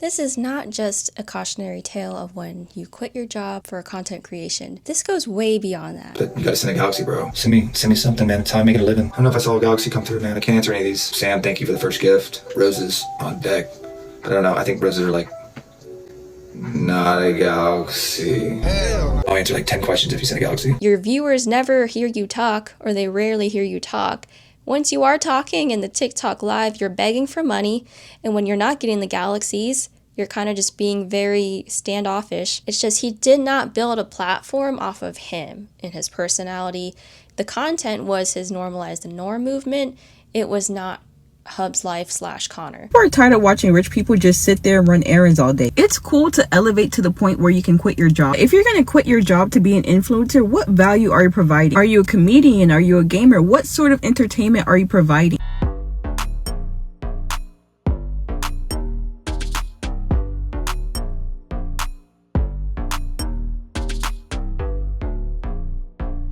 This is not just a cautionary tale of when you quit your job for content creation. This goes way beyond that. But you gotta send a galaxy, bro. Send me something, man. That's how I make it a living. I don't know if I saw a galaxy come through, man. I can't answer any of these. Sam, thank you for the first gift. Roses on deck. I don't know. I think roses are like not a galaxy. I'll answer like 10 questions if you send a galaxy. Your viewers never hear you talk, or they rarely hear you talk. Once you are talking in the TikTok live, you're begging for money, and when you're not getting the galaxies, you're kind of just being very standoffish. It's just he did not build a platform off of him and his personality. The content was his Normalize the Norm movement. It was not Hub's Life / Connor. People are tired of watching rich people just sit there and run errands all day. It's cool to elevate to the point where you can quit your job. If you're going to quit your job to be an influencer, what value are you providing? Are you a comedian? Are you a gamer? What sort of entertainment are you providing?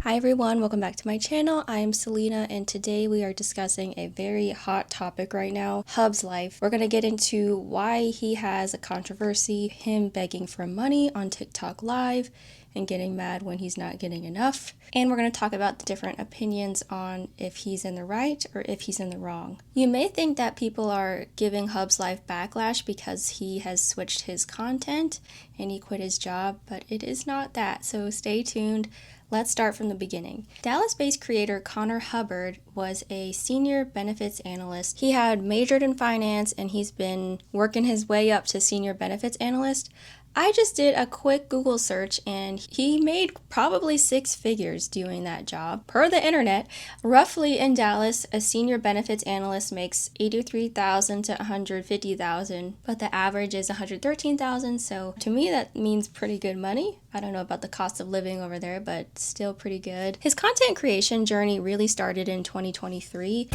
Hi everyone, welcome back to my channel. I am Selena, and today we are discussing a very hot topic right now, Hub's life. We're going to get into why he has a controversy, him begging for money on TikTok live and getting mad when he's not getting enough. And we're going to talk about the different opinions on if he's in the right or if he's in the wrong. You may think that people are giving Hub's life backlash because he has switched his content and he quit his job, but it is not that, so stay tuned. Let's start from the beginning. Dallas-based creator Connor Hubbard was a senior benefits analyst. He had majored in finance and he's been working his way up to senior benefits analyst. I just did a quick Google search and he made probably 6 figures doing that job. Per the internet, roughly in Dallas, a senior benefits analyst makes $83,000 to $150,000, but the average is $113,000. So to me, that means pretty good money. I don't know about the cost of living over there, but still pretty good. His content creation journey really started in 2023.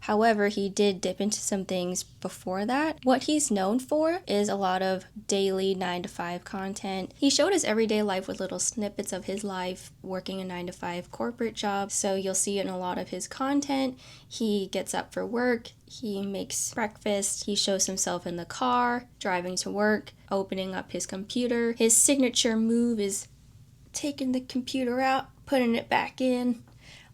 However, he did dip into some things before that. What he's known for is a lot of daily 9-to-5 content. He showed his everyday life with little snippets of his life working a 9-to-5 corporate job. So you'll see it in a lot of his content. He gets up for work, he makes breakfast, he shows himself in the car, driving to work, opening up his computer. His signature move is taking the computer out, putting it back in,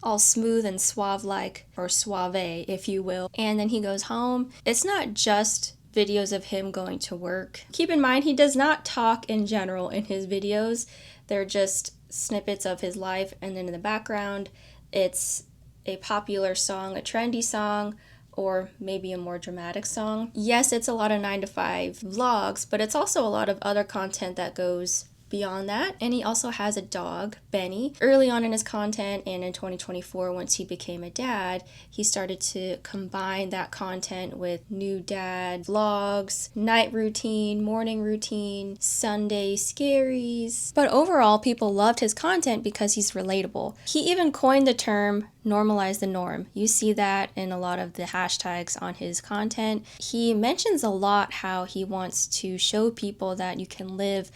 all smooth and suave-like, or suave, if you will. And then he goes home. It's not just videos of him going to work. Keep in mind, he does not talk in general in his videos. They're just snippets of his life, and then in the background, it's a popular song, a trendy song, or maybe a more dramatic song. Yes, it's a lot of 9-to-5 vlogs, but it's also a lot of other content that goes beyond that. And he also has a dog, Benny. Early on in his content and in 2024, once he became a dad, he started to combine that content with new dad vlogs, night routine, morning routine, Sunday scaries. But overall, people loved his content because he's relatable. He even coined the term normalize the norm. You see that in a lot of the hashtags on his content. He mentions a lot how he wants to show people that you can live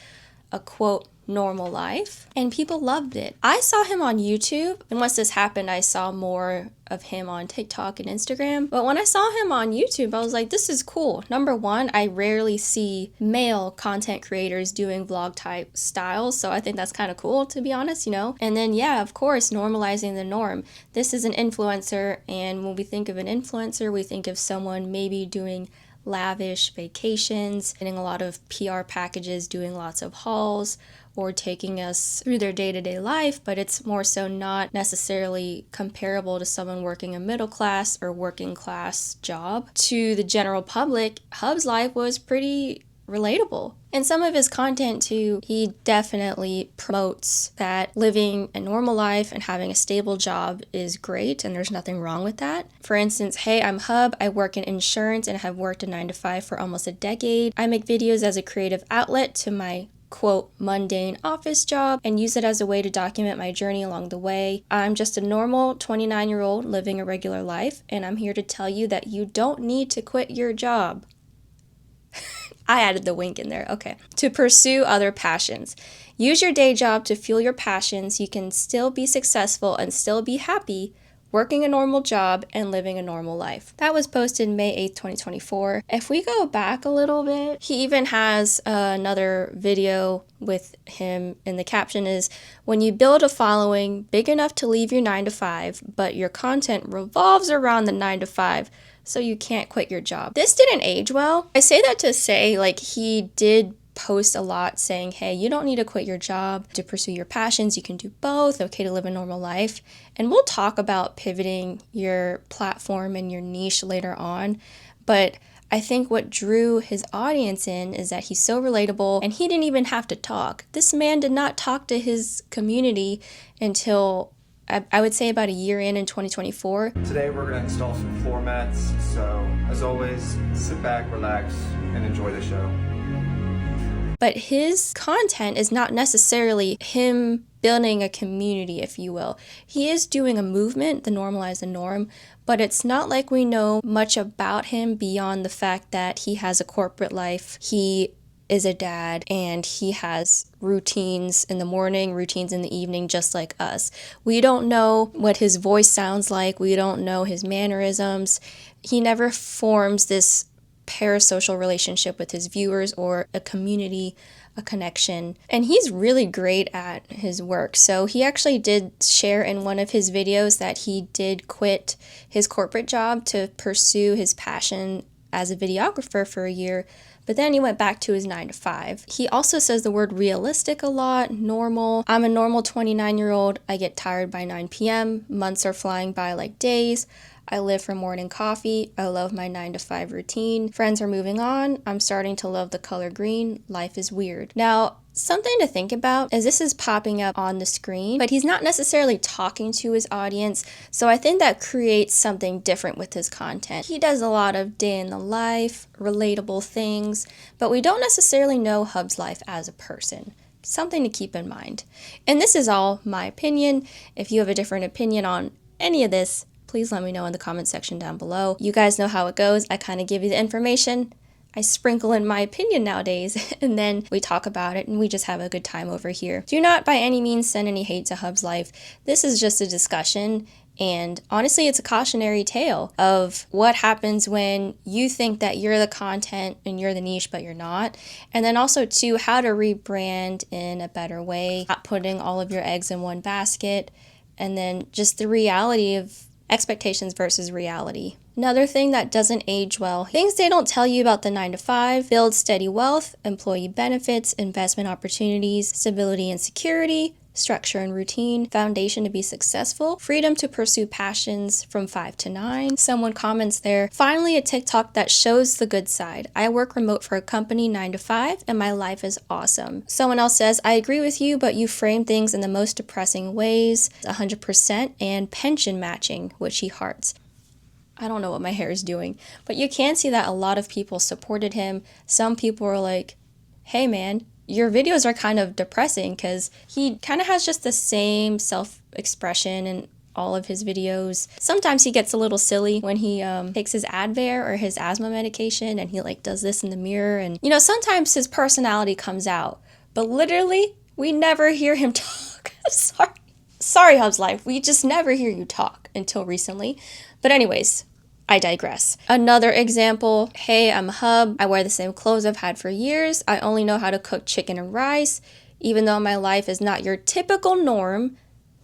a quote normal life, and people loved it. I saw him on YouTube, and once this happened, I saw more of him on TikTok and Instagram. But when I saw him on YouTube, I was like, this is cool. Number one, I rarely see male content creators doing vlog type styles, so I think that's kind of cool, to be honest, you know. And then yeah, of course, normalizing the norm. This is an influencer, and when we think of an influencer, we think of someone maybe doing lavish vacations, getting a lot of PR packages, doing lots of hauls, or taking us through their day-to-day life, but it's more so not necessarily comparable to someone working a middle class or working class job. To the general public, Hub's life was pretty relatable. And some of his content too, he definitely promotes that living a normal life and having a stable job is great, and there's nothing wrong with that. For instance, hey, I'm Hub, I work in insurance and have worked a 9-to-5 for almost a decade. I make videos as a creative outlet to my quote mundane office job and use it as a way to document my journey along the way. I'm just a normal 29-year-old living a regular life, and I'm here to tell you that you don't need to quit your job. I added the wink in there. Okay. To pursue other passions. Use your day job to fuel your passions. You can still be successful and still be happy working a normal job and living a normal life. That was posted May 8th, 2024. If we go back a little bit, he even has another video with him, and the caption is, when you build a following big enough to leave your 9 to 5, but your content revolves around the 9 to 5, so you can't quit your job. This didn't age well. I say that to say, like, he did post a lot saying, hey, you don't need to quit your job to pursue your passions. You can do both. Okay to live a normal life. And we'll talk about pivoting your platform and your niche later on. But I think what drew his audience in is that he's so relatable, and he didn't even have to talk. This man did not talk to his community until I would say about a year in 2024. Today we're going to install some floor mats. So as always, sit back, relax, and enjoy the show. But his content is not necessarily him building a community, if you will. He is doing a movement, the Normalize the Norm, but it's not like we know much about him beyond the fact that he has a corporate life. He is a dad, and he has routines in the morning, routines in the evening, just like us. We don't know what his voice sounds like. We don't know his mannerisms. He never forms this parasocial relationship with his viewers or a community, a connection. And he's really great at his work. So he actually did share in one of his videos that he did quit his corporate job to pursue his passion as a videographer for a year, but then he went back to his 9 to 5. He also says the word realistic a lot, normal. I'm a normal 29-year-old. I get tired by 9 p.m. Months are flying by like days. I live for morning coffee. I love my 9 to 5 routine. Friends are moving on. I'm starting to love the color green. Life is weird. Now, something to think about is this is popping up on the screen, but he's not necessarily talking to his audience. So I think that creates something different with his content. He does a lot of day in the life, relatable things, but we don't necessarily know Hub's life as a person. Something to keep in mind. And this is all my opinion. If you have a different opinion on any of this, please let me know in the comment section down below. You guys know how it goes. I kind of give you the information. I sprinkle in my opinion nowadays, and then we talk about it and we just have a good time over here. Do not by any means send any hate to Hub's life. This is just a discussion, and honestly, it's a cautionary tale of what happens when you think that you're the content and you're the niche, but you're not. And then also to how to rebrand in a better way, not putting all of your eggs in one basket, and then just the reality of expectations versus reality. Another thing that doesn't age well, things they don't tell you about the 9 to 5, build steady wealth, employee benefits, investment opportunities, stability and security, structure and routine, foundation to be successful, freedom to pursue passions from 5 to 9. Someone comments there, finally a TikTok that shows the good side. I work remote for a company 9 to 5 and my life is awesome. Someone else says, I agree with you, but you frame things in the most depressing ways, 100%, and pension matching, which he hearts. I don't know what my hair is doing, but you can see that a lot of people supported him. Some people were like, hey man, your videos are kind of depressing, because he kind of has just the same self-expression in all of his videos. Sometimes he gets a little silly when he takes his Advair or his asthma medication, and he like does this in the mirror, and you know, sometimes his personality comes out, but literally we never hear him talk. Sorry Hub's life, we just never hear you talk until recently. But anyways, I digress. Another example, hey, I'm Hub. I wear the same clothes I've had for years. I only know how to cook chicken and rice. Even though my life is not your typical norm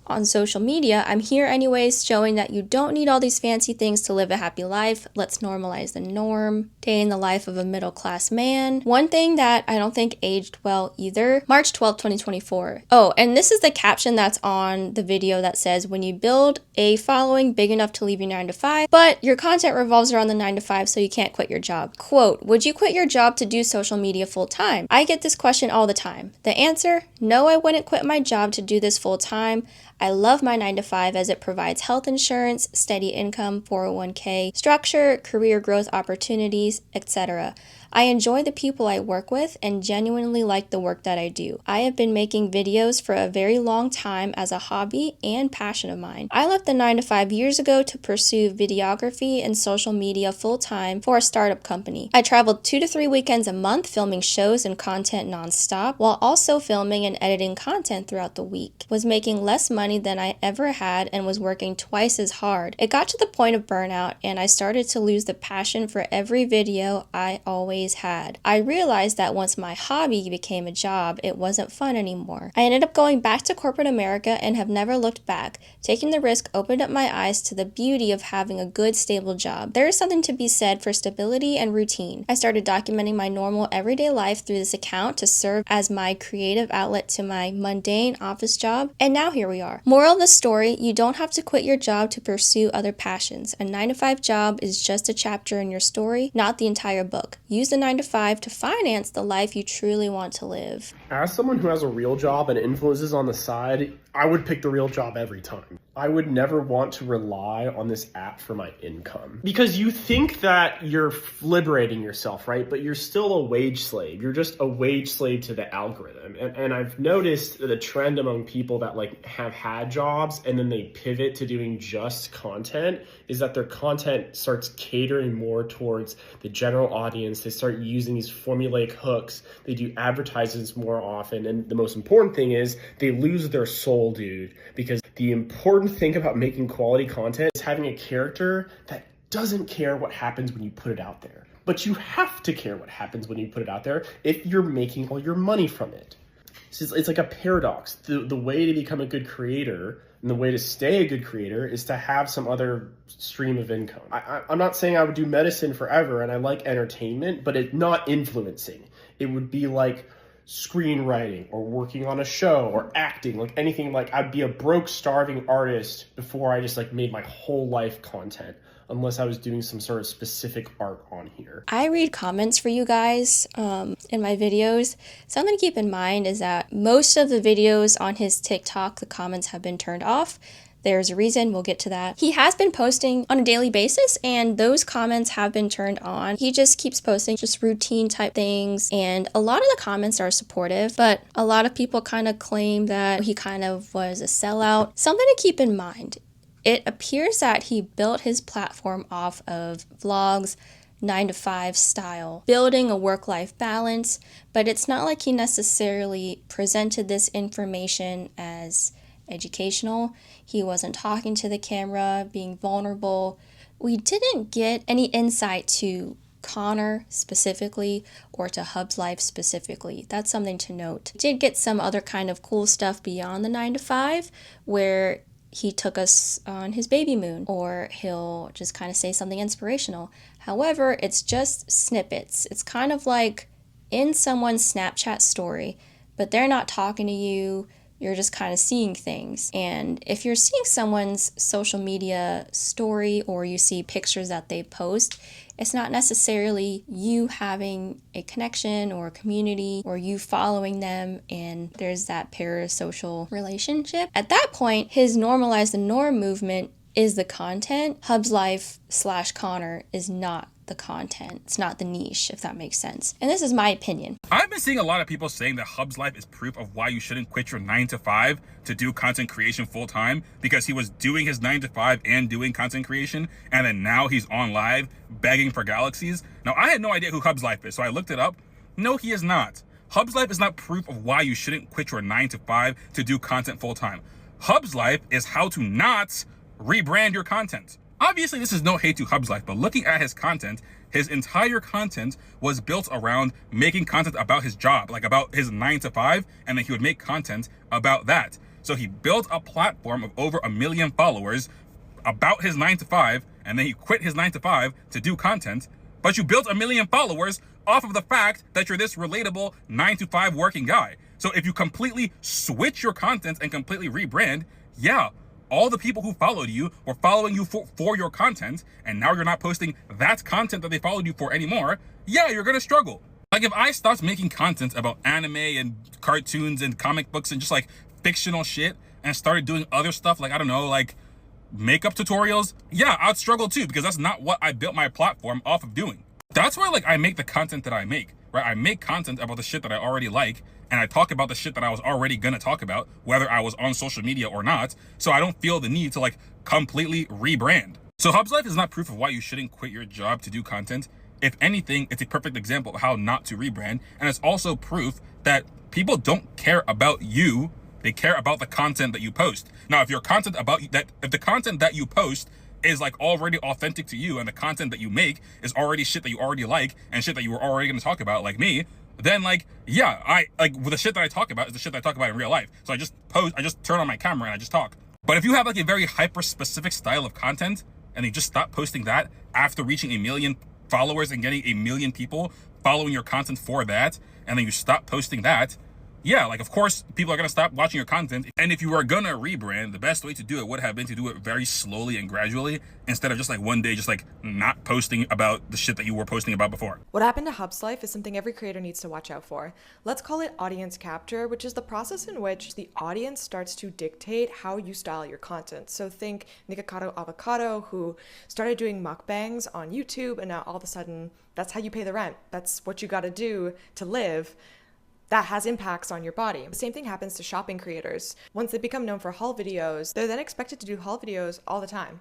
on social media, I'm here anyways, showing that you don't need all these fancy things to live a happy life. Let's normalize the norm. Day in the life of a middle-class man. One thing that I don't think aged well either, March 12th, 2024. Oh, and this is the caption that's on the video that says, when you build a following big enough to leave your 9 to 5, but your content revolves around the 9 to 5, so you can't quit your job. Quote, would you quit your job to do social media full time? I get this question all the time. The answer, no, I wouldn't quit my job to do this full time. I love my 9 to 5 as it provides health insurance, steady income, 401k, structure, career growth opportunities, etc. I enjoy the people I work with and genuinely like the work that I do. I have been making videos for a very long time as a hobby and passion of mine. I left the 9-to-5 years ago to pursue videography and social media full-time for a startup company. I traveled 2 to 3 weekends a month filming shows and content non-stop, while also filming and editing content throughout the week. Was making less money than I ever had and was working twice as hard. It got to the point of burnout and I started to lose the passion for every video I always had. I realized that once my hobby became a job, it wasn't fun anymore. I ended up going back to corporate America and have never looked back. Taking the risk opened up my eyes to the beauty of having a good, stable job. There is something to be said for stability and routine. I started documenting my normal everyday life through this account to serve as my creative outlet to my mundane office job, and now here we are. Moral of the story, you don't have to quit your job to pursue other passions. A 9-to-5 job is just a chapter in your story, not the entire book. Use the 9-to-5 to finance the life you truly want to live. As someone who has a real job and influences on the side, I would pick the real job every time. I would never want to rely on this app for my income. Because you think that you're liberating yourself, right? But you're still a wage slave. You're just a wage slave to the algorithm. And I've noticed the trend among people that like have had jobs and then they pivot to doing just content is that their content starts catering more towards the general audience. They start using these formulaic hooks. They do advertisements more often. And the most important thing is they lose their soul, dude, because the important thing about making quality content is having a character that doesn't care what happens when you put it out there. But you have to care what happens when you put it out there if you're making all your money from it. It's like a paradox. The way to become a good creator and the way to stay a good creator is to have some other stream of income. I'm not saying I would do medicine forever, and I like entertainment, but it's not influencing. It would be like screenwriting or working on a show or acting, like anything. Like I'd be a broke, starving artist before I just like made my whole life content, unless I was doing some sort of specific art on here. I read comments for you guys in my videos. Something to keep in mind is that most of the videos on his TikTok, the comments have been turned off. There's a reason, we'll get to that. He has been posting on a daily basis and those comments have been turned on. He just keeps posting just routine type things and a lot of the comments are supportive, but a lot of people kind of claim that he kind of was a sellout. Something to keep in mind. It appears that he built his platform off of vlogs, 9-to-5 style, building a work-life balance, but it's not like he necessarily presented this information as educational. He wasn't talking to the camera, being vulnerable. We didn't get any insight to Connor specifically or to Hub's life specifically. That's something to note. Did get some other kind of cool stuff beyond the 9-to-5 where he took us on his baby moon, or he'll just kind of say something inspirational. However, it's just snippets. It's kind of like in someone's Snapchat story, but they're not talking to you. You're just kind of seeing things. And if you're seeing someone's social media story or you see pictures that they post, it's not necessarily you having a connection or a community or you following them and there's that parasocial relationship. At that point, his Normalize the Norm movement is the content. Hub's life / Connor is not the content. It's not the niche, if that makes sense. And this is my opinion. I've been seeing a lot of people saying that Hub's life is proof of why you shouldn't quit your 9-to-5 to do content creation full time, because he was doing his 9-to-5 and doing content creation, and then now he's on live begging for galaxies. Now, I had no idea who Hub's life is, so I looked it up. No, he is not. Hub's life is not proof of why you shouldn't quit your 9-to-5 to do content full time. Hub's life is how to not rebrand your content. Obviously, this is no hate to Hub's life, but looking at his content, his entire content was built around making content about his job, like about his 9-to-5, and then he would make content about that. So he built a platform of over 1 million followers about his 9-to-5, and then he quit his 9-to-5 to do content. But you built 1 million followers off of the fact that you're this relatable 9-to-5 working guy. So if you completely switch your content and completely rebrand, yeah, all the people who followed you were following you for your content, and now you're not posting that content that they followed you for anymore. Yeah, you're gonna struggle. Like if I stopped making content about anime and cartoons and comic books and just like fictional shit and started doing other stuff like, I don't know, like makeup tutorials, yeah, I'd struggle too, because that's not what I built my platform off of doing. That's why like I make the content that I make, right? I make content about the shit that I already like, and I talk about the shit that I was already gonna talk about, whether I was on social media or not. So I don't feel the need to like completely rebrand. So Hub's life is not proof of why you shouldn't quit your job to do content. If anything, it's a perfect example of how not to rebrand. And it's also proof that people don't care about you. They care about the content that you post. Now, if your content about that, if the content that you post is like already authentic to you and the content that you make is already shit that you already like and shit that you were already going to talk about, like me, then like, yeah, I like with the shit that I talk about is the shit that I talk about in real life. So I just turn on my camera and I just talk. But if you have like a very hyper specific style of content and you just stop posting that after reaching 1 million followers and getting 1 million people following your content for that, and then you stop posting that, yeah, like of course people are gonna stop watching your content. And if you were gonna rebrand, the best way to do it would have been to do it very slowly and gradually, instead of just like one day just like not posting about the shit that you were posting about before. What happened to Hub's life is something every creator needs to watch out for. Let's call it audience capture, which is the process in which the audience starts to dictate how you style your content. So think Nikocado Avocado, who started doing mukbangs on YouTube, and now all of a sudden that's how you pay the rent. That's what you gotta do to live. That has impacts on your body. The same thing happens to shopping creators. Once they become known for haul videos, they're then expected to do haul videos all the time.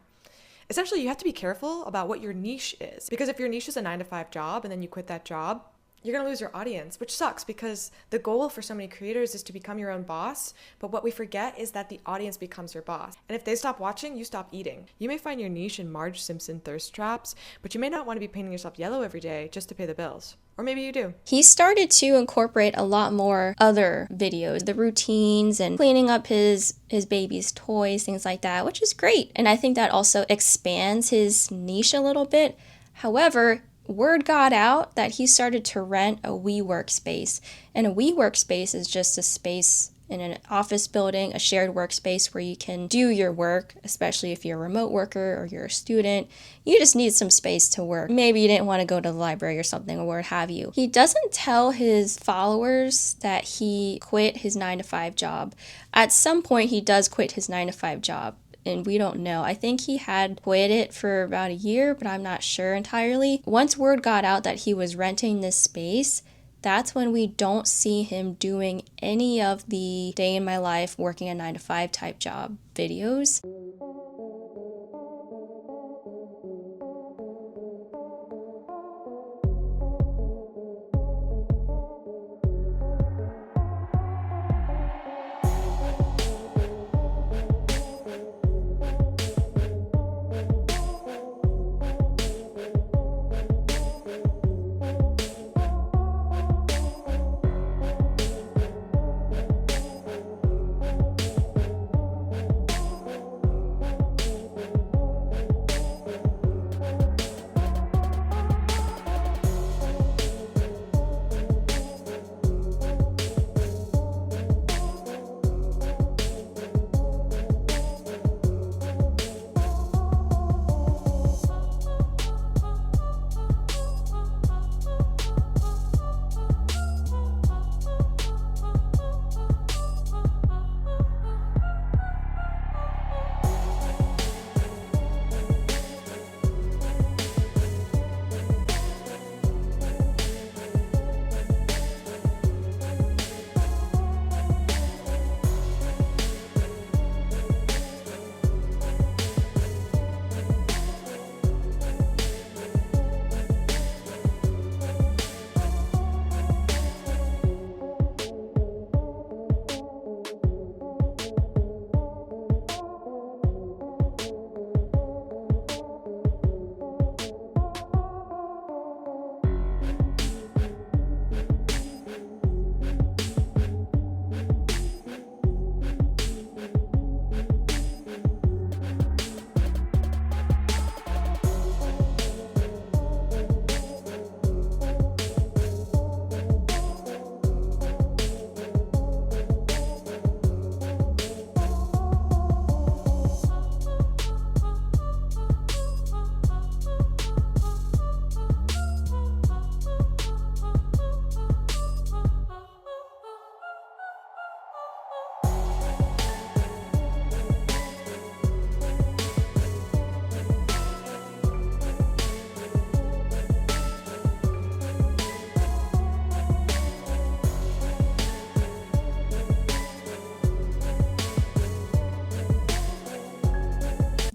Essentially, you have to be careful about what your niche is, because if your niche is a 9-to-5 job and then you quit that job, you're gonna lose your audience, which sucks because the goal for so many creators is to become your own boss. But what we forget is that the audience becomes your boss. And if they stop watching, you stop eating. You may find your niche in Marge Simpson thirst traps, but you may not want to be painting yourself yellow every day just to pay the bills. Or maybe you do. He started to incorporate a lot more other videos, the routines and cleaning up his baby's toys, things like that, which is great. And I think that also expands his niche a little bit. However, word got out that he started to rent a workspace. And a workspace is just a space in an office building, a shared workspace where you can do your work, especially if you're a remote worker or you're a student. You just need some space to work. Maybe you didn't want to go to the library or something, or what have you. He doesn't tell his followers that he quit his 9-to-5 job. At some point, he does quit his 9-to-5 job, and we don't know. I think he had quit it for about a year, but I'm not sure entirely. Once word got out that he was renting this space, that's when we don't see him doing any of the day in my life working a 9-to-5 type job videos.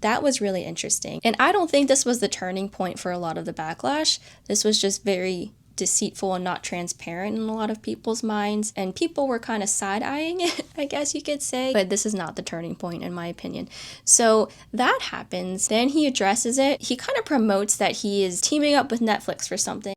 That was really interesting. And I don't think this was the turning point for a lot of the backlash. This was just very deceitful and not transparent in a lot of people's minds, and people were kind of side-eyeing it, I guess you could say, but this is not the turning point in my opinion. So that happens, then he addresses it. He kind of promotes that he is teaming up with Netflix for something.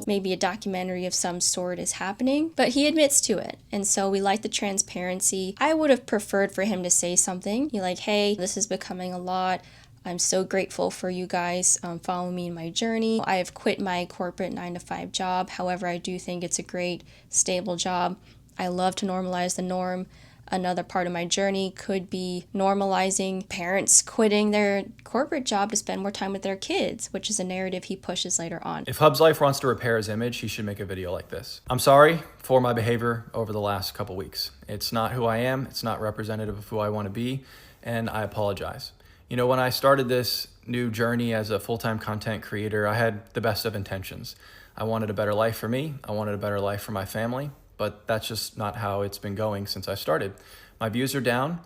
Maybe a documentary of some sort is happening, but he admits to it. And so we like the transparency. I would have preferred for him to say something. Be like, hey, this is becoming a lot. I'm so grateful for you guys following me in my journey. I have quit my corporate 9-to-5 job. However, I do think it's a great, stable job. I love to normalize the norm. Another part of my journey could be normalizing parents quitting their corporate job to spend more time with their kids, which is a narrative he pushes later on. If Hub's Life wants to repair his image, he should make a video like this. I'm sorry for my behavior over the last couple weeks. It's not who I am, it's not representative of who I want to be, and I apologize. You know, when I started this new journey as a full-time content creator, I had the best of intentions. I wanted a better life for me, I wanted a better life for my family, but that's just not how it's been going since I started. My views are down.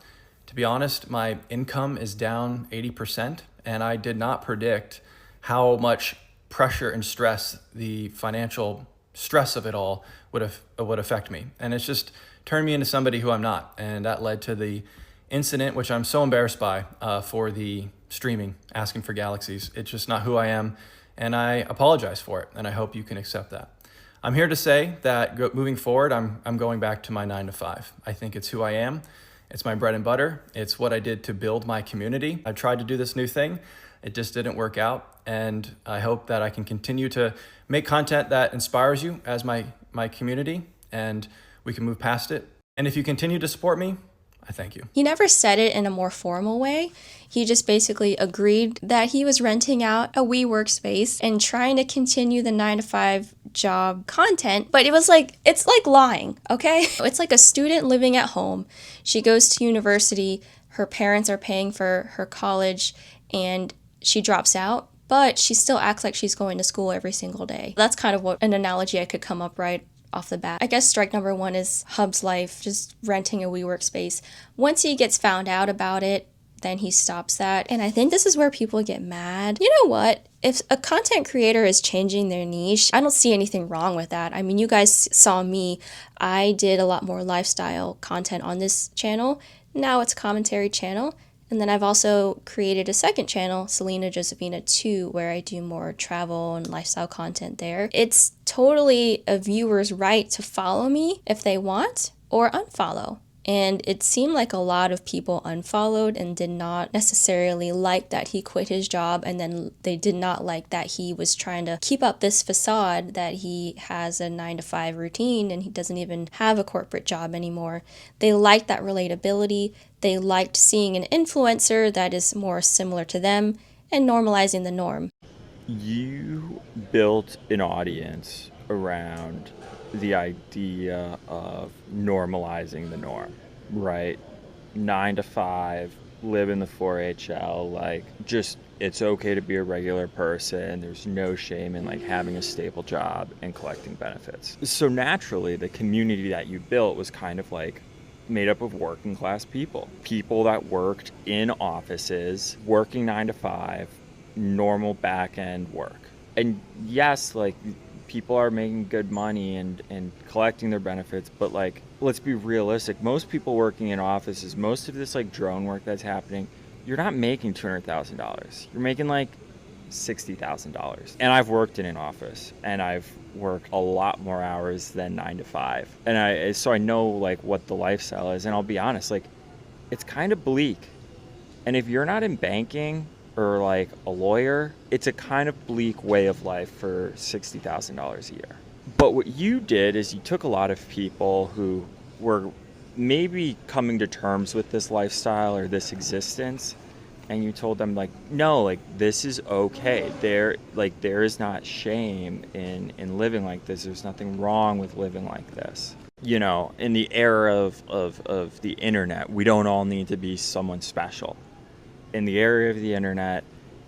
To be honest, my income is down 80%, and I did not predict how much pressure and stress, the financial stress of it all would affect me. And it's just turned me into somebody who I'm not. And that led to the incident, which I'm so embarrassed by, for the streaming, asking for galaxies. It's just not who I am, and I apologize for it, and I hope you can accept that. I'm here to say that moving forward, I'm going back to my 9-to-5. I think it's who I am. It's my bread and butter. It's what I did to build my community. I tried to do this new thing. It just didn't work out. And I hope that I can continue to make content that inspires you as my community, and we can move past it. And if you continue to support me, I thank you. He never said it in a more formal way. He just basically agreed that he was renting out a workspace and trying to continue the 9-to-5 job content, but it's like lying, okay? It's like a student living at home. She goes to university, her parents are paying for her college, and she drops out, but she still acts like she's going to school every single day. That's kind of what an analogy I could come up right off the bat. I guess strike number one is Hub's Life, just renting a workspace. Once he gets found out about it, then he stops that. And I think this is where people get mad. You know what? If a content creator is changing their niche, I don't see anything wrong with that. I mean, you guys saw me. I did a lot more lifestyle content on this channel. Now it's a commentary channel. And then I've also created a second channel, selenajosephina.business, where I do more travel and lifestyle content there. It's totally a viewer's right to follow me if they want, or unfollow. And it seemed like a lot of people unfollowed and did not necessarily like that he quit his job, and then they did not like that he was trying to keep up this facade that he has a 9-to-5 routine and he doesn't even have a corporate job anymore. They liked that relatability. They liked seeing an influencer that is more similar to them and normalizing the norm. You built an audience around the idea of normalizing the norm, right? 9-to-5, live in the 4HL, like just it's okay to be a regular person. There's no shame in like having a stable job and collecting benefits. So naturally, the community that you built was kind of like made up of working class people that worked in offices, working 9-to-5, normal back end work. And yes, like people are making good money and collecting their benefits, but like, let's be realistic. Most people working in offices, most of this like drone work that's happening, you're not making $200,000. You're making like $60,000. And I've worked in an office and I've worked a lot more hours than 9-to-5. And so I know like what the lifestyle is. And I'll be honest, like it's kind of bleak. And if you're not in banking or like a lawyer, it's a kind of bleak way of life for $60,000 a year. But what you did is you took a lot of people who were maybe coming to terms with this lifestyle or this existence, and you told them like, no, like this is okay. There is not shame in living like this. There's nothing wrong with living like this. You know, in the era of the internet, we don't all need to be someone special. In the area of the internet,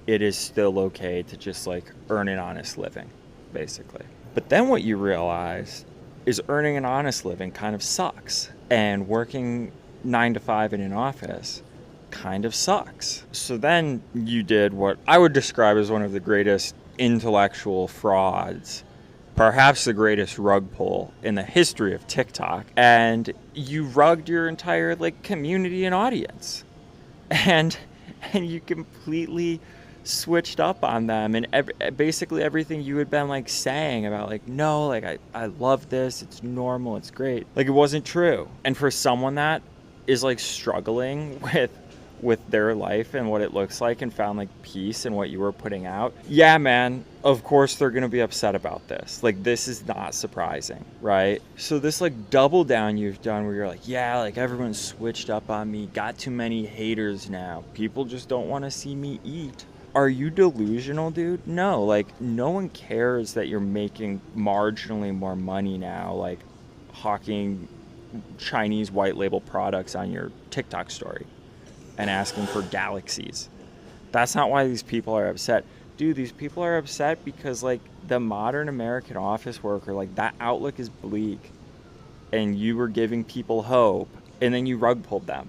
it is still okay to just like earn an honest living, basically. But then what you realize is earning an honest living kind of sucks. And working 9 to 5 in an office kind of sucks. So then you did what I would describe as one of the greatest intellectual frauds, perhaps the greatest rug pull in the history of TikTok, and you rugged your entire community and audience, and you completely switched up on them, and basically everything you had been saying about no, I love this, it's normal, it's great, it wasn't true. And for someone that is struggling with their life and what it looks like and found peace in what you were putting out, yeah, man, of course they're gonna be upset about this. This is not surprising, right? So this double down you've done where you're yeah, everyone's switched up on me, got too many haters now, people just don't want to see me eat. Are you delusional, dude? No, no one cares that you're making marginally more money now, hawking Chinese white label products on your TikTok story and asking for galaxies. That's not why these people are upset. Dude, these people are upset because the modern American office worker, that outlook is bleak, and you were giving people hope, and then you rug pulled them.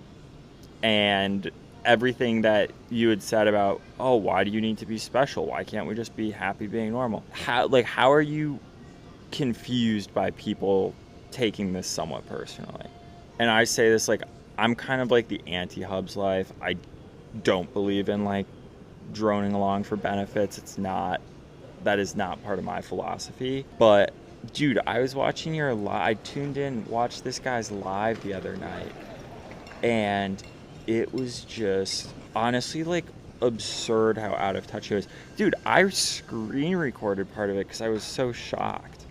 And everything that you had said about, oh, why do you need to be special? Why can't we just be happy being normal? How are you confused by people taking this somewhat personally? And I say this I'm kind of the anti-Hubs life. I don't believe in droning along for benefits. That is not part of my philosophy. But dude, I was watching your live. I tuned in, watched this guy's live the other night, and it was just honestly absurd how out of touch he was. Dude, I screen recorded part of it because I was so shocked.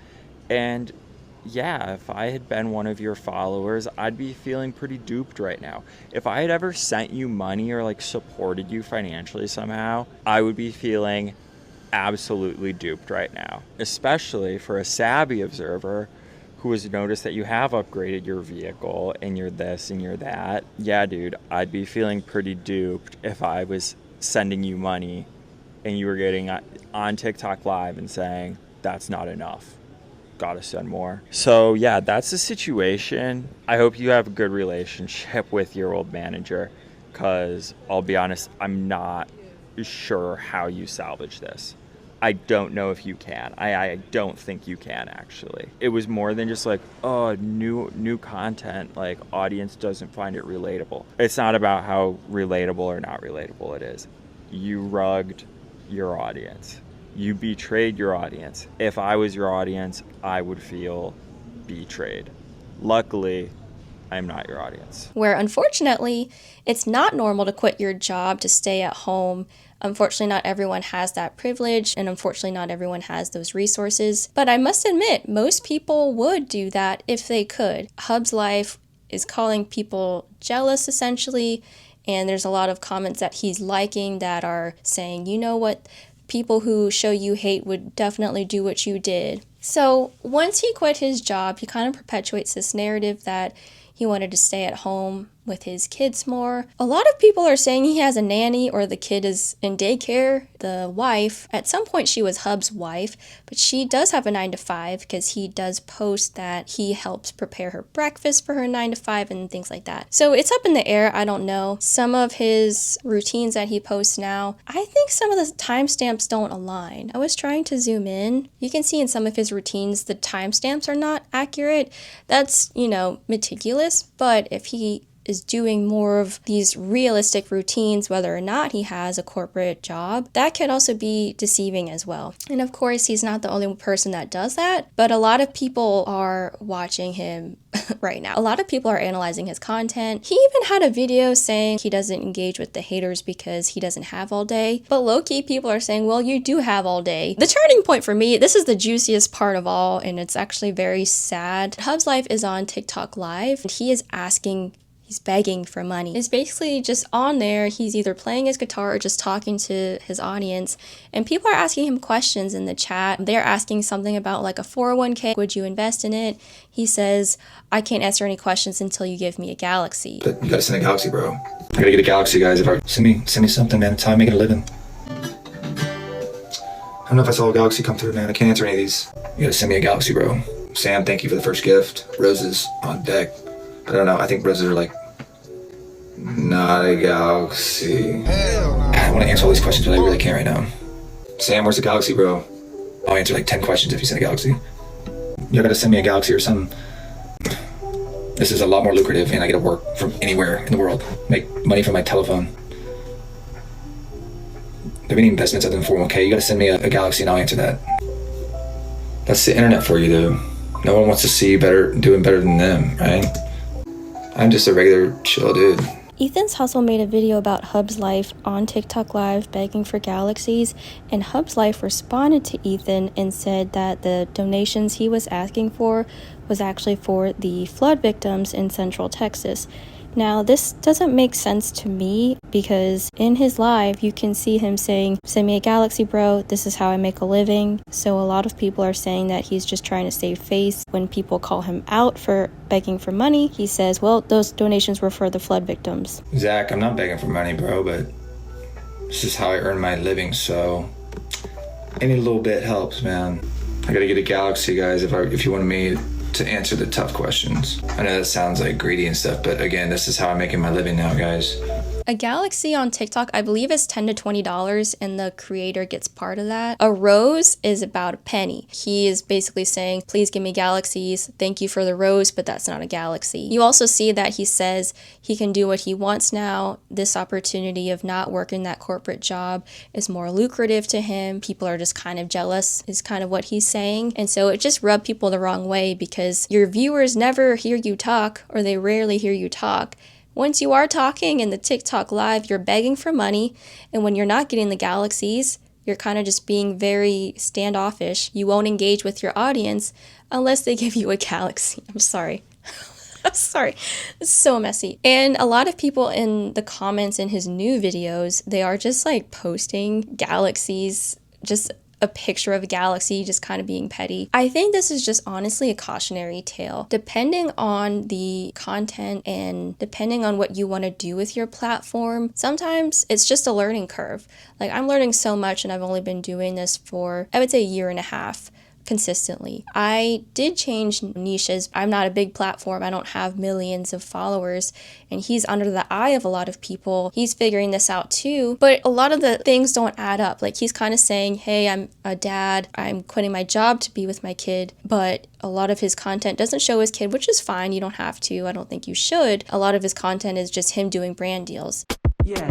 And yeah, if I had been one of your followers, I'd be feeling pretty duped right now. If I had ever sent you money or supported you financially somehow, I would be feeling absolutely duped right now, especially for a savvy observer who has noticed that you have upgraded your vehicle and you're this and you're that. Yeah, dude, I'd be feeling pretty duped if I was sending you money and you were getting on TikTok live and saying, that's not enough, gotta send more. So yeah, that's the situation. I hope you have a good relationship with your old manager, because I'll be honest, I'm not sure how you salvage this. I don't know if you can. I don't think you can, actually. It was more than just oh, new content, audience doesn't find it relatable. It's not about how relatable or not relatable it is. You rugged your audience. You betrayed your audience. If I was your audience, I would feel betrayed. Luckily, I'm not your audience. Where unfortunately, it's not normal to quit your job to stay at home. Unfortunately, not everyone has that privilege, and unfortunately, not everyone has those resources. But I must admit, most people would do that if they could. Hub's life is calling people jealous, essentially, and there's a lot of comments that he's liking that are saying, you know what, people who show you hate would definitely do what you did. So once he quit his job, he kind of perpetuates this narrative that he wanted to stay at home with his kids more. A lot of people are saying he has a nanny or the kid is in daycare. The wife, at some point she was Hub's wife, but she does have a 9 to 5 because he does post that he helps prepare her breakfast for her 9 to 5 and things like that. So it's up in the air, I don't know. Some of his routines that he posts now, I think some of the timestamps don't align. I was trying to zoom in. You can see in some of his routines the timestamps are not accurate. That's, meticulous, but if he is doing more of these realistic routines, whether or not he has a corporate job, that could also be deceiving as well. And of course, he's not the only person that does that, but a lot of people are watching him right now. A lot of people are analyzing his content. He even had a video saying he doesn't engage with the haters because he doesn't have all day. But low-key, people are saying, well, you do have all day. The turning point for me, this is the juiciest part of all, and it's actually very sad. Hub's life is on TikTok Live, and he is he's begging for money. It's basically just on there. He's either playing his guitar or just talking to his audience. And people are asking him questions in the chat. They're asking something about a 401k. Would you invest in it? He says, I can't answer any questions until you give me a galaxy. But you gotta send a galaxy, bro. I gotta get a galaxy, guys. Send me something, man. It's how I make it a living. I don't know if I saw a galaxy come through, man. I can't answer any of these. You gotta send me a galaxy, bro. Sam, thank you for the first gift. Roses on deck. I don't know. I think roses are like not a galaxy. I want to answer all these questions, but I really can't right now. Sam, where's the galaxy, bro? I'll answer like 10 questions if you send a galaxy. You gotta send me a galaxy or something. This is a lot more lucrative, and I get to work from anywhere in the world. Make money from my telephone. There any investments other than 401k? You gotta send me a galaxy and I'll answer that. That's the internet for you, though. No one wants to see you doing better than them, right? I'm just a regular chill dude. Ethan's Hustle made a video about Hub's Life on TikTok Live begging for galaxies, and Hub's Life responded to Ethan and said that the donations he was asking for was actually for the flood victims in Central Texas. Now, this doesn't make sense to me because in his live, you can see him saying, "Send me a galaxy, bro. This is how I make a living." So a lot of people are saying that he's just trying to save face. When people call him out for begging for money, he says, well, those donations were for the flood victims. Zach, I'm not begging for money, bro, but this is how I earn my living, so any little bit helps, man. I gotta get a galaxy, guys, if you want me to answer the tough questions. I know that sounds like greedy and stuff, but again, this is how I'm making my living now, guys. A galaxy on TikTok, I believe, is $10 to $20, and the creator gets part of that. A rose is about a penny. He is basically saying, please give me galaxies. Thank you for the rose, but that's not a galaxy. You also see that he says he can do what he wants now. This opportunity of not working that corporate job is more lucrative to him. People are just kind of jealous, is kind of what he's saying. And so it just rubbed people the wrong way because your viewers never hear you talk, or they rarely hear you talk. Once you are talking in the TikTok Live, you're begging for money, and when you're not getting the galaxies, you're kind of just being very standoffish. You won't engage with your audience unless they give you a galaxy. I'm sorry. I'm sorry. It's so messy. And a lot of people in the comments in his new videos, they are just like posting galaxies, just a picture of a galaxy, just kind of being petty. I think this is just honestly a cautionary tale. Depending on the content and depending on what you want to do with your platform, sometimes it's just a learning curve. Like, I'm learning so much, and I've only been doing this for, I would say, a year and a half. Consistently. I did change niches. I'm not a big platform. I don't have millions of followers, and he's under the eye of a lot of people. He's figuring this out too, but a lot of the things don't add up. Like, he's kind of saying, hey, I'm a dad. I'm quitting my job to be with my kid, but a lot of his content doesn't show his kid, which is fine. You don't have to. I don't think you should. A lot of his content is just him doing brand deals. Yeah.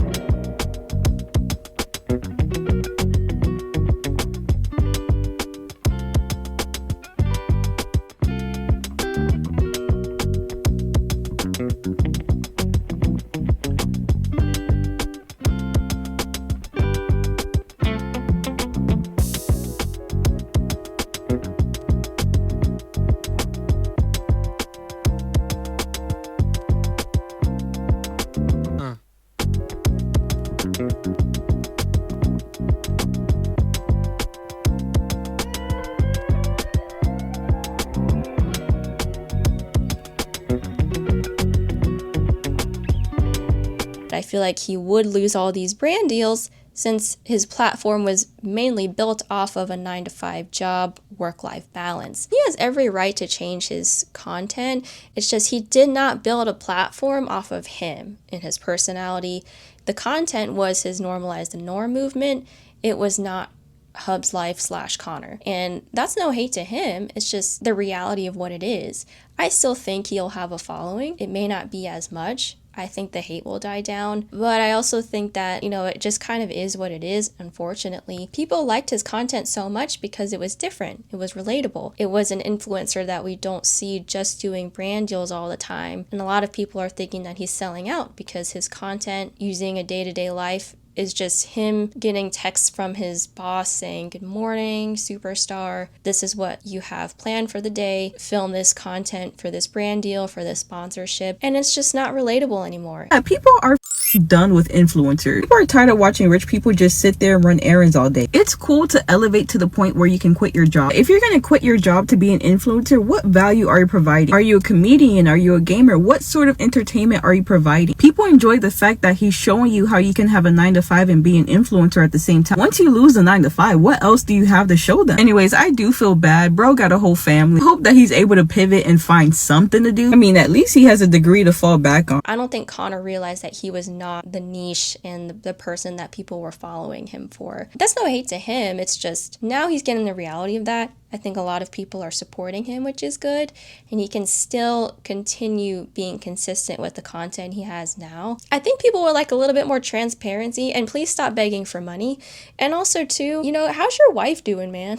I feel like he would lose all these brand deals since his platform was mainly built off of a 9-to-5 job, work-life balance. He has every right to change his content. It's just he did not build a platform off of him and his personality. The content was his Normalize the Norm movement. It was not Hub's Life / Connor. And that's no hate to him. It's just the reality of what it is. I still think he'll have a following. It may not be as much. I think the hate will die down, but I also think that, it just kind of is what it is, unfortunately. People liked his content so much because it was different. It was relatable. It was an influencer that we don't see just doing brand deals all the time. And a lot of people are thinking that he's selling out because his content using a day-to-day life is just him getting texts from his boss saying, good morning, superstar. This is what you have planned for the day. Film this content for this brand deal, for this sponsorship. And it's just not relatable anymore. People are Done with influencers. People are tired of watching rich people just sit there and run errands all day. It's cool to elevate to the point where you can quit your job. If you're gonna quit your job to be an influencer, what value are you providing? Are you a comedian? Are you a gamer? What sort of entertainment are you providing? People enjoy the fact that he's showing you how you can have a 9-to-5 and be an influencer at the same time. Once you lose the 9-to-5, what else do you have to show them? Anyways, I do feel bad. Bro got a whole family. I hope that he's able to pivot and find something to do. I mean, at least he has a degree to fall back on. I don't think Connor realized that he was not the niche and the person that people were following him for. That's no hate to him. It's just now he's getting the reality of that. I think a lot of people are supporting him, which is good, and he can still continue being consistent with the content he has now. I think people would like a little bit more transparency, and please stop begging for money. And also too, how's your wife doing, man?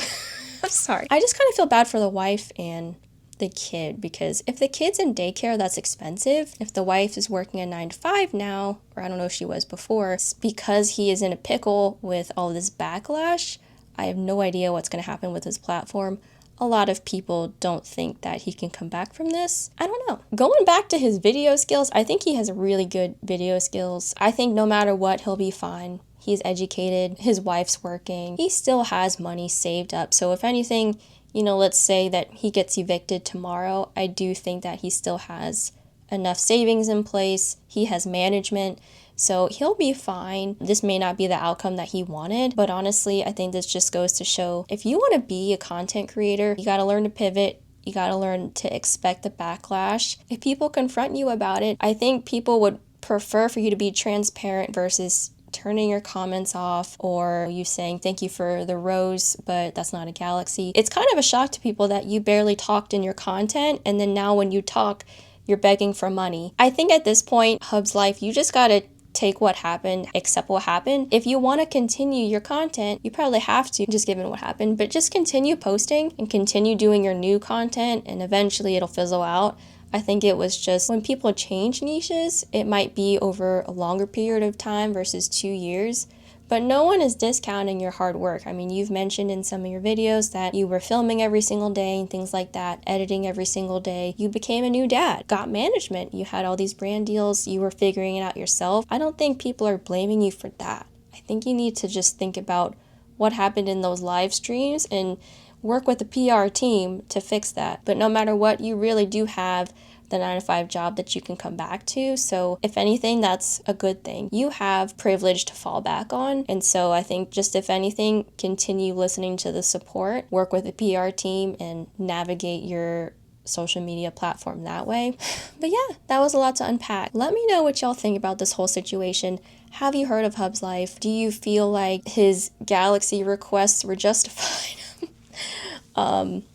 I'm sorry. I just kind of feel bad for the wife and the kid, because if the kid's in daycare, that's expensive. If the wife is working a 9-to-5 now, or I don't know if she was before, because he is in a pickle with all this backlash, I have no idea what's going to happen with his platform. A lot of people don't think that he can come back from this. I don't know. Going back to his video skills, I think he has really good video skills. I think no matter what, he'll be fine. He's educated, his wife's working, he still has money saved up. So if anything, let's say that he gets evicted tomorrow, I do think that he still has enough savings in place. He has management, so he'll be fine. This may not be the outcome that he wanted, but honestly, I think this just goes to show if you want to be a content creator, you got to learn to pivot. You got to learn to expect the backlash. If people confront you about it, I think people would prefer for you to be transparent versus turning your comments off, or you saying thank you for the rose, but that's not a galaxy. It's kind of a shock to people that you barely talked in your content, and then now when you talk, you're begging for money. I think at this point, Hub's life, you just gotta take what happened, accept what happened. If you want to continue your content, you probably have to, just given what happened, but just continue posting and continue doing your new content, and eventually it'll fizzle out. I think it was just when people change niches, it might be over a longer period of time versus 2 years. But no one is discounting your hard work. I mean, you've mentioned in some of your videos that you were filming every single day and things like that, editing every single day. You became a new dad, got management, you had all these brand deals, you were figuring it out yourself. I don't think people are blaming you for that. I think you need to just think about what happened in those live streams and work with the PR team to fix that. But no matter what, you really do have the 9-to-5 job that you can come back to. So if anything, that's a good thing. You have privilege to fall back on. And so I think just if anything, continue listening to the support, work with the PR team, and navigate your social media platform that way. But yeah, that was a lot to unpack. Let me know what y'all think about this whole situation. Have you heard of Hub's life? Do you feel like his galaxy requests were justified?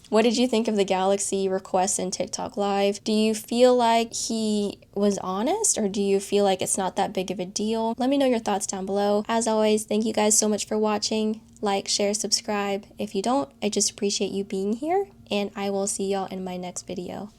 What did you think of the galaxy requests in TikTok Live? Do you feel like he was honest, or do you feel like it's not that big of a deal? Let me know your thoughts down below. As always, thank you guys so much for watching. Like, share, subscribe. If you don't, I just appreciate you being here, and I will see y'all in my next video.